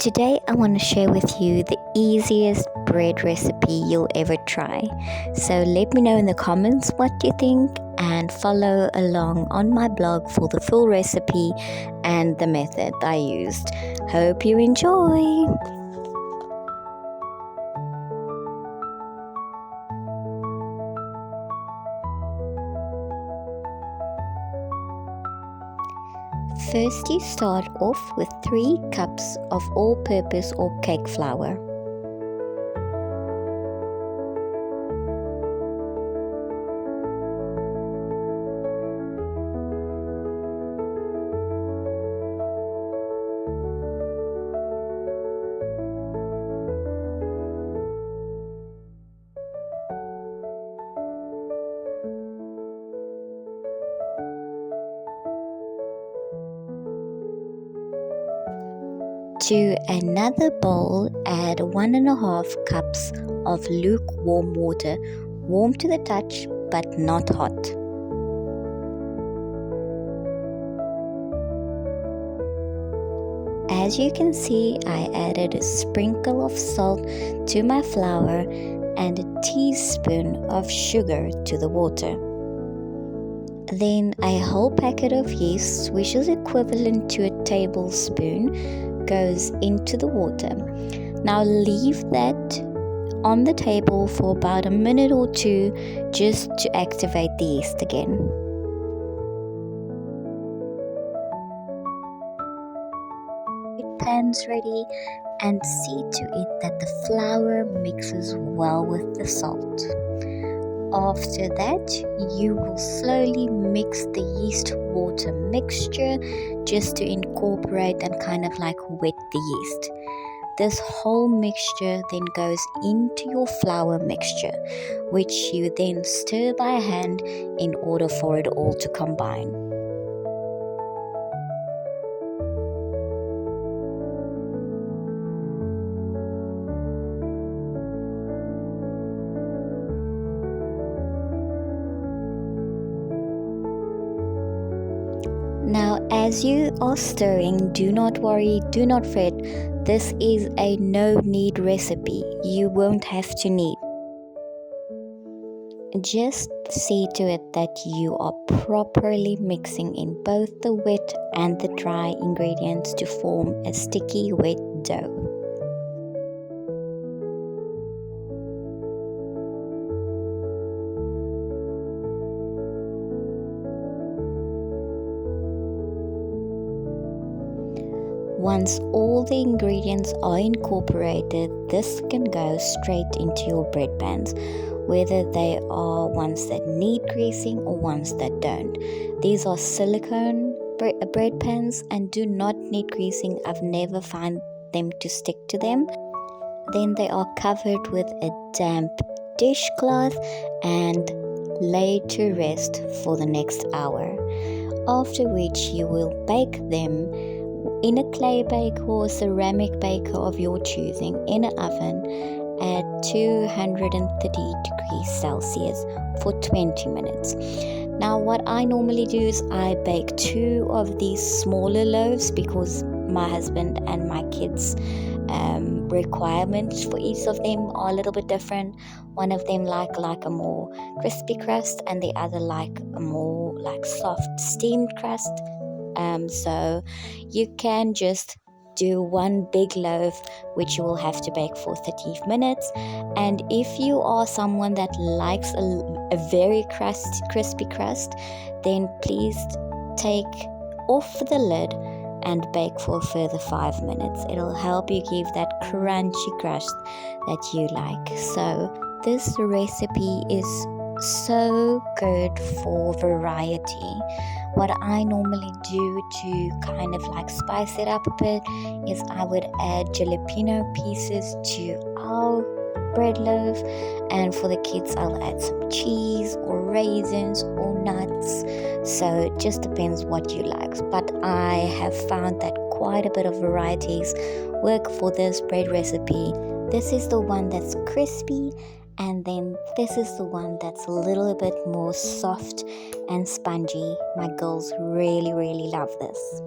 Today I want to share with you the easiest bread recipe you'll ever try. So let me know in the comments what you think and follow along on my blog for the full recipe and the method I used. Hope you enjoy! First, you start off with 3 cups of all-purpose or cake flour. To another bowl, add 1.5 cups of lukewarm water, warm to the touch but not hot. As you can see, I added a sprinkle of salt to my flour and a teaspoon of sugar to the water. Then a whole packet of yeast, which is equivalent to a tablespoon, goes into the water. Now leave that on the table for about a minute or 2 just to activate the yeast again. Pan's ready, and see to it that the flour mixes well with the salt. After that, you will slowly mix the yeast water mixture just to incorporate and kind of like wet the yeast. This whole mixture then goes into your flour mixture, which you then stir by hand in order for it all to combine. Now, as you are stirring, do not worry, do not fret. This is a no knead recipe. You won't have to knead. Just see to it that you are properly mixing in both the wet and the dry ingredients to form a sticky wet dough. Once all the ingredients are incorporated, this can go straight into your bread pans, whether they are ones that need greasing or ones that don't. These are silicone bread pans and do not need greasing. I've never found them to stick to them. Then they are covered with a damp dishcloth and laid to rest for the next hour, after which you will bake them in a clay baker or ceramic baker of your choosing in an oven at 230 degrees Celsius for 20 minutes. Now what I normally do is I bake 2 of these smaller loaves because my husband and my kids' requirements for each of them are a little bit different. One of them like a more crispy crust and the other like a more like soft steamed crust. So you can just do 1 big loaf, which you will have to bake for 30 minutes. And if you are someone that likes a very crispy crust, then please take off the lid and bake for a further 5 minutes. It'll help you give that crunchy crust that you like. So this recipe is so good for variety. What I normally do to kind of like spice it up a bit is I would add jalapeno pieces to our bread loaf, and for the kids I'll add some cheese or raisins or nuts. So it just depends what you like, but I have found that quite a bit of varieties work for this bread recipe. This is the one that's crispy, and then this is the one that's a little bit more soft and spongy. My girls really love this.